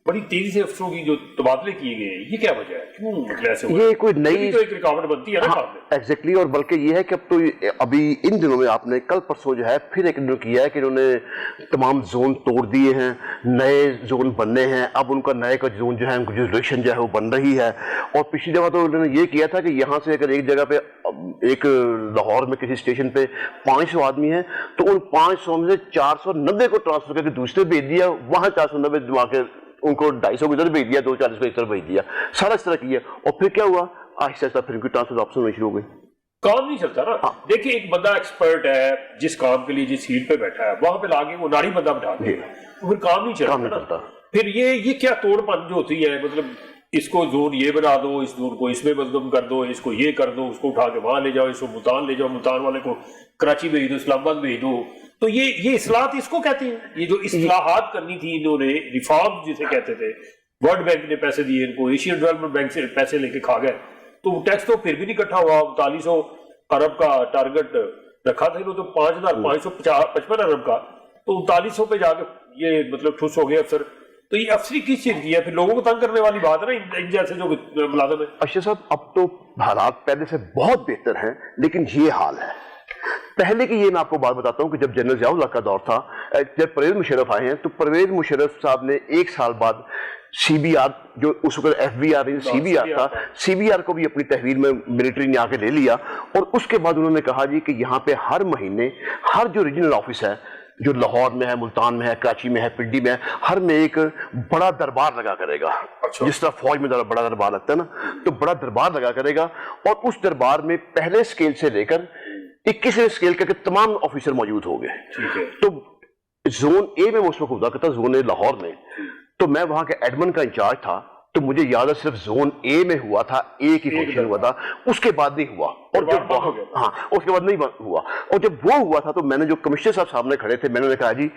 بڑی تیزی سے افسروں کی جو تبادلے کیے گئے ہیں، یہ کیا وجہ ہے؟ کیوں مطلب ایسے ہوا؟ یہ کوئی نئی تو ایک رکاوٹ بنتی ہے نا کام میں. ایگزیکٹلی. اور بلکہ یہ ہے کہ اب تو ابھی ان دنوں میں آپ نے کل پرسوں جو ہے پھر ایک دن کیا ہے کہ انہوں نے تمام زون توڑ دیے ہیں، نئے زون بننے ہیں. اب ان کا نئے کا زون جو ہے، ان کی جو ریلیشن جو ہے وہ بن رہی ہے. اور پچھلی دفعہ تو انہوں نے یہ کیا تھا کہ یہاں سے اگر ایک جگہ پہ ایک لاہور میں کسی اسٹیشن پہ 500 آدمی ہیں تو ان 500 میں سے 490 کو ٹرانسفر کر کے دوسرے بھیج دیا، وہاں 490 جما کے ان کو 250 کو ادھر بھیج دیا، 240 کو اس طرح بھیج دیا. سارا اس طرح کیا. اور پھر کیا ہوا؟ آہستہ آہستہ پھر ان کی ٹرانسفر آپشن ہونا شروع ہو گئی. کام نہیں چلتا نا. دیکھیں ایک بندہ ایکسپرٹ ہے جس کام کے لیے جس سیٹ پہ بیٹھا ہے، وہاں پہ لاگے وہ ناری بندہ بٹھا دے گا، پھر کام نہیں چلتا. پھر یہ کیا توڑ پن جو ہوتی ہے، مطلب اس کو زون یہ بنا دو، اس زون کو اس میں منظم کر دو، اس کو یہ کر دو، اس کو اٹھا کے وہاں لے جاؤ، اس کو ملتان لے جاؤ، ملتان والے کو کراچی بھیج دو، اسلام آباد بھیج دو. تو یہ اصلاحات اس کو کہتے ہیں. یہ جو اصلاحات کرنی تھی انہوں نے، ریفارم جسے کہتے تھے، ورلڈ بینک نے پیسے دیے ان کو، ایشین ڈیولپمنٹ بینک سے پیسے لے کے کھا گئے. تو ٹیکس تو پھر بھی نہیں اکٹھا ہوا. 3900 ارب کا ٹارگٹ رکھا تھا انہوں تو 5555 ارب کا، تو 3900 پہ جا کے یہ مطلب ٹھوس ہو گئے افسر. تو یہ افسری کس چیز کی ہے؟ پھر لوگوں کو تنگ کرنے والی بات ہے نا ان جیسے جو ملازم ہے. اشرف صاحب، اب تو حالات پہلے سے بہت بہتر ہیں، لیکن یہ حال ہے. پہلے کی یہ میں آپ کو بات بتاتا ہوں کہ جب جنرل ضیاء الحق کا دور تھا، جب پرویز مشرف آئے ہیں تو پرویز مشرف صاحب نے 1 سال بعد سی بی آر، جو اس وقت F B R C B R تھا، سی بی آر کو بھی اپنی تحویل میں ملٹری نے آ کے لے لیا. اور اس کے بعد انہوں نے کہا جی کہ یہاں پہ ہر مہینے ہر جو ریجنل آفس ہے، جو لاہور میں ہے، ملتان میں ہے، کراچی میں ہے، پنڈی میں ہے، ہر میں ایک بڑا دربار لگا کرے گا. جس طرح فوج میں بڑا دربار لگتا ہے نا، تو بڑا دربار لگا کرے گا. اور اس دربار میں پہلے سکیل سے لے کر 21ویں سکیل کے تمام آفیسر موجود ہو گئے. تو زون اے میں اس وقت ہوتا کرتا، زون اے لاہور میں، تو میں وہاں کے ایڈمن کا انچارج تھا. تو مجھے یاد ہے صرف زون اے میں ہوا تھا، ایک ہی فنکشن ہوا تھا، اس کے بعد نہیں ہوا. اور جب اس کے بعد نہیں ہوا، اور جب وہ ہوا تھا تو میں نے جو کمشنر صاحب سامنے کھڑے تھے، میں نے کہا جی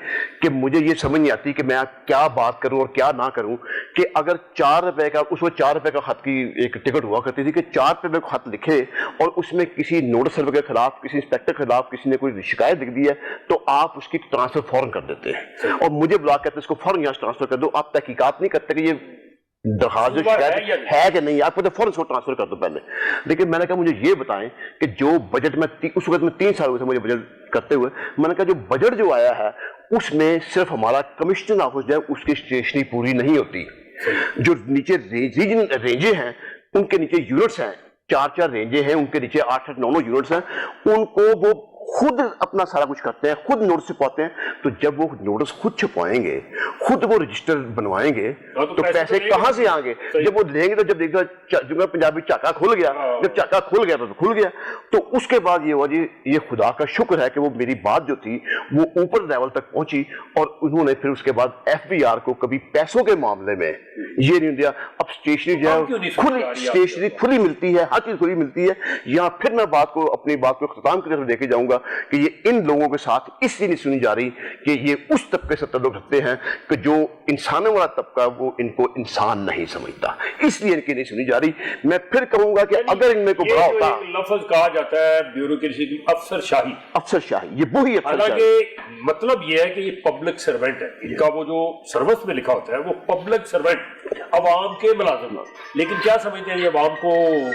کہ مجھے یہ سمجھ نہیں آتی کہ میں کیا بات کروں اور کیا نہ کروں. کہ اگر 4 روپے کا، اس وقت 4 روپے کا خط کی ایک ٹکٹ ہوا کرتی تھی، کہ 4 روپے کا خط لکھے اور اس میں کسی نوٹس سرور کے خلاف، کسی انسپیکٹر کے خلاف کسی نے کوئی شکایت لکھ دی ہے تو آپ اس کی ٹرانسفر فوراً کر دیتے ہیں. اور مجھے بلا کہتے ہیں اس کو فوراً یہاں ٹرانسفر کر دو. آپ تحقیقات نہیں کرتے کہ یہ درخواست شکایت ہے کہ نہیں، آپ کو تو فوراً اس کو ٹرانسفر کر دو پہلے. لیکن میں نے کہا مجھے یہ بتائیں کہ جو بجٹ میں اس وقت میں 3 سال ہوئے تھے مجھے بجٹ کرتے ہوئے، میں نے کہا جو بجٹ جو آیا ہے اس میں صرف ہمارا کمشنر آفس جو ہے اس کی اسٹیشنری پوری نہیں ہوتی. جو نیچے ریجنل رینجیں ہیں، ان کے نیچے یونٹس ہیں، 4 رینجیں ہیں، ان کے نیچے 8 9 یونٹس ہیں، ان کو وہ خود اپنا سارا کچھ کرتے ہیں، خود نوٹس چھپاتے ہیں. تو جب وہ نوٹس خود چھپائیں گے، خود وہ رجسٹر بنوائیں گے، تو پیسے کہاں سے آئیں گے؟ جب وہ لیں گے تو جب دیکھا جو پنجابی چاکا کھل گیا، جب چاکا کھل گیا تو کھل گیا. تو اس کے بعد یہ ہوا جی یہ خدا کا شکر ہے کہ وہ میری بات جو تھی وہ اوپر لیول تک پہنچی. اور انہوں نے پھر اس کے بعد ایف بی آر کو کبھی پیسوں کے معاملے میں یہ نہیں دیا. اب اسٹیشنری جو ہے کھلی، اسٹیشنری کھلی ملتی ہے، ہر چیز کھلی ملتی ہے. یہاں پھر میں اپنی بات کو اختتام کی طرف لے کے جاؤں گا कहूँगा कि ये इन लोगों के साथ इसलिए नहीं सुनी जा रही कि ये उस तबके से ताल्लुक रखते हैं कि जो इंसानों वाला तबका वो इनको इंसान नहीं समझता, इसलिए इनकी नहीं सुनी जा रही। मैं फिर कहूँगा कि अगर इनमें को बड़ा होता, लफ्ज कहा जाता है ब्यूरोक्रेसी की अफसरशाही, अफसरशाही, ये वही अफसरशाही। हालांकि मतलब ये है कि ये पब्लिक सर्वेंट है, इनका वो जो सर्विस में लिखा होता है वो पब्लिक सर्वेंट, अवाम के मुलाजिम। लेकिन क्या समझते हैं ये अवाम को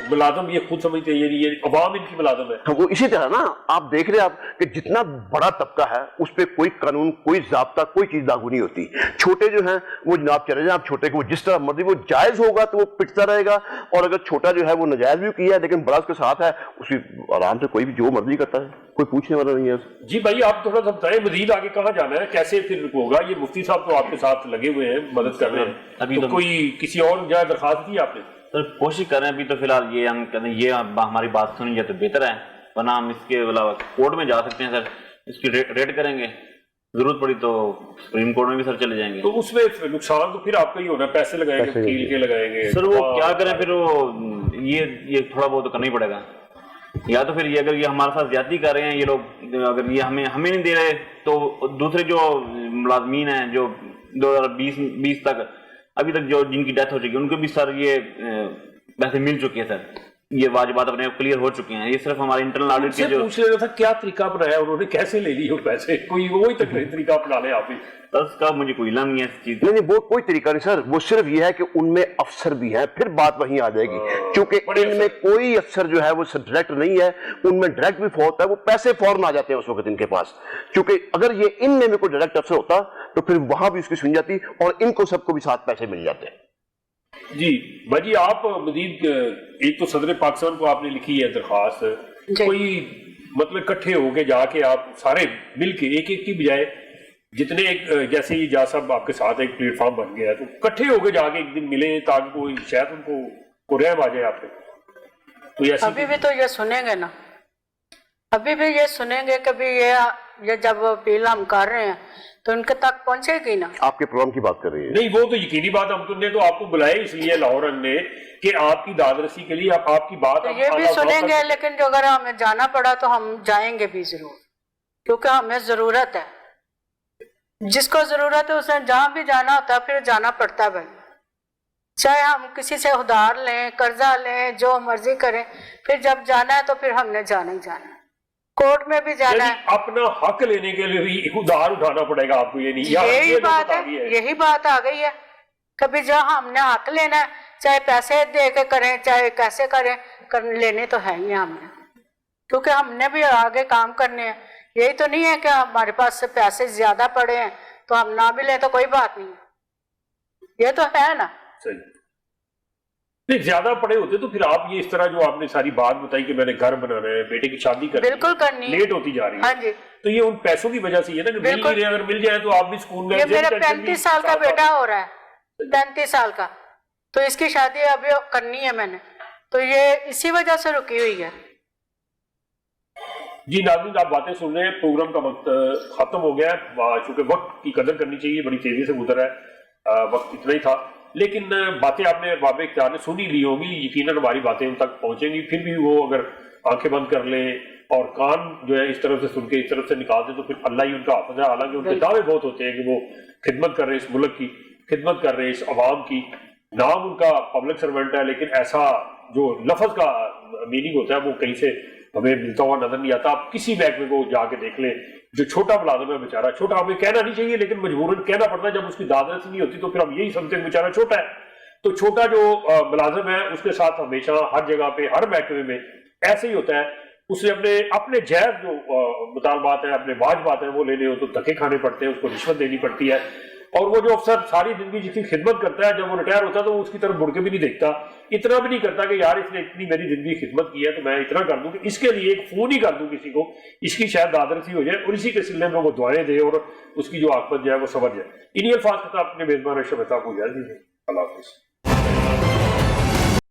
मुलाजिम, ये खुद समझते हैं ये अवाम इनकी मुलाजिम है। वो इसी तरह ना आप देख रहे हैं आप कि जितना बड़ा तबका है उस पर कोई कानून, कोई ज़ाब्ता, कोई चीज लागू नहीं होती। छोटे जो हैं वो जनाब चले जाए, आप छोटे को वो जिस तरह मर्जी, वो जायज होगा तो वो पिटता रहेगा, और अगर छोटा जो है वो नाजायज भी किया है लेकिन बड़ा उसके साथ है, उसकी आराम से कोई भी जो मर्जी करता है, कोई पूछने वाला नहीं है। जी भाई आप थोड़ा सा बताएं मजीद आगे कहाँ जाना है, कैसे फिर होगा? ये मुफ्ती साहब तो आपके साथ लगे हुए हैं, मदद कर रहे हैं, अभी तो कोई किसी और जगह दरखास्त की आपने? सर कोशिश कर रहे हैं अभी तो फिलहाल ये हम कहते हैं ये हमारी बात सुनी जाए तो बेहतर है, वरना हम इसके अलावा कोर्ट में जा सकते हैं सर, इसकी रेड करेंगे, जरूरत पड़ी तो सुप्रीम कोर्ट में भी सर चले जाएंगे। तो उसमें नुकसान तो फिर आपका ही होना, पैसे लगाएंगे, वकील के लगाएंगे सर, वो क्या करें फिर, वो ये थोड़ा बहुत तो करना ही पड़ेगा, या तो फिर ये अगर ये हमारे साथ ज्यादती कर रहे हैं ये लोग, अगर ये हमें नहीं दे रहे तो दूसरे जो मुलाजमीन हैं जो 2020 तक अभी तक जो जिनकी डेथ हो चुकी है उनको भी सर ये पैसे मिल चुके हैं सर, ये वाजिबात अपने क्लियर हो चुके हैं। ये सिर्फ हमारे इंटरनल ऑडिट के जो पूछ रहा था क्या तरीका अपनाया उन्होंने, कैसे ले लिए वो पैसे, कोई वही तक तरीका अपना ले आप ही? उसका मुझे कोई इल्म नहीं है इस चीज। नहीं वो कोई तरीका नहीं सर, वो सिर्फ ये है कि उनमें अफसर भी हैं, फिर बात वहीं आ जाएगी, क्योंकि इनमें कोई अफसर जो है वो डायरेक्ट नहीं है, उनमें डायरेक्ट भी होता है, वो पैसे फौरन आ जाते हैं उस वक्त इनके पास, क्योंकि अगर ये इनमें भी कोई डायरेक्ट अफसर होता तो फिर वहां भी उसकी सुन जाती और इनको सबको भी साथ पैसे मिल जाते। जी भाजी आप मजीद, एक तो सदर पाकिस्तान को आपने लिखी है दरखास्त, कोई मतलब इकट्ठे होके जाके आप सारे मिल के एक की बजाय जितने एक, जैसे ही जा साहब आपके साथ एक प्लेटफॉर्म बन गया है, तो इकट्ठे होके जाके एक दिन मिले ताकि कोई शायद उनको रहम आ जाए आप पे। तो अभी भी तो ये सुनेंगे ना, अभी भी ये सुनेंगे, कभी ये जब अपील हम कर रहे हैं तो उनके तक पहुंचेगी ना। आपके प्रोग्राम की बात कर रही है? नहीं वो तो यकीनी बात, हम तुमने तो आपको बुलाया इसलिए लाहौर ने कि आपकी दादरसी के लिए आपकी बात तो ये भी सुनेंगे, लेकिन जो अगर हमें जाना पड़ा तो हम जाएंगे भी जरूर, क्योंकि हमें जरूरत है, जिसको जरूरत है उसे जहां भी जाना होता है फिर जाना पड़ता है भाई, चाहे हम किसी से उधार लें, कर्जा लें, जो मर्जी करें, फिर जब जाना है तो फिर हमने जाना ही जाना है, कोर्ट में भी जाना है। अपना हक लेने के लिए भी उधार उठाना पड़ेगा आपको, ये नहीं? यही बात है, यही बात आ गई है। कभी जब हमने हक लेना है, चाहे पैसे दे के करें चाहे कैसे करें, लेने तो है ही हमने, क्योंकि हमने भी आगे काम करने हैं। यही तो नहीं है कि हमारे पास से पैसे ज्यादा पड़े हैं तो हम ना भी लें तो कोई बात नहीं, ये तो है ना। सही नहीं, ज्यादा पड़े होते तो फिर आप ये इस तरह जो आपने सारी बात बताई कि मैंने घर बनाना है, बेटे की शादी करनी है, बिल्कुल करनी है, लेट होती जा रही है। हाँ जी, तो ये उन पैसों की वजह से है ना, कि मिल नहीं रहे, अगर मिल जाए तो आप भी स्कूल में। ये मेरा 35 साल का बेटा हो रहा है, 35 साल का, तो इसकी शादी अभी करनी है मैंने, तो ये इसी वजह से रुकी हुई है। जी नाज़रीन आप बातें सुन रहे हैं, प्रोग्राम का वक्त खत्म हो गया है, चूंकि वक्त की कदर करनी चाहिए, बड़ी तेजी से गुजरा है, वक्त इतना ही था, लेकिन बातें आपने बाबे इख्तियार ने सुनी ली होंगी, यकीनन हमारी बातें उन तक पहुंचेंगी। फिर भी वो अगर आंखें बंद कर ले और कान जो है इस तरफ से सुन के इस तरफ से निकाल दे तो फिर अल्लाह ही उनका हाफ़िज़ है। हालांकि उनके दावे बहुत होते हैं कि वो खिदमत कर रहे हैं, इस मुल्क की खिदमत कर रहे हैं, इस अवाम की, नाम उनका पब्लिक सर्वेंट है, लेकिन ऐसा जो लफ्ज का मीनिंग होता है वो कहीं से हमें मिलता हुआ नजर नहीं आता। आप किसी महकमे को जाके देख लें, जो छोटा मुलाजिम है बेचारा, छोटा हमें कहना नहीं चाहिए लेकिन मजबूरन कहना पड़ता है, जब उसकी दादरसी नहीं होती तो फिर हम यही समझते हैं बेचारा छोटा है। तो छोटा जो मुलाजिम है उसके साथ हमेशा हर जगह पे हर महकमे में ऐसे ही होता है, उसे अपने जायज जो मुतालबात है, अपने वाजबात है वो लेने हो तो धक्के खाने पड़ते हैं, उसको रिश्वत देनी पड़ती है। और वो जो अफसर सारी जिंदगी जिसकी खिदमत करता है, जब वो रिटायर होता है तो वो उसकी तरफ मुड़ के भी नहीं देखता, इतना भी नहीं करता कि यार इसने इतनी मेरी जिंदगी खिदमत की है तो मैं इतना कर दूं कि इसके लिए एक फोन ही कर दूं किसी को, इसकी शायद दादरसी हो जाए और इसी के सिलसिले में वो दुआएं दे और उसकी जो आकबत जो है वो समझ जाए। इन्हीं अल्फाज के साथ अपने मेजबान अशरफ मेहताब को इजाज़त दीजिए। अल्लाह हाफिज़।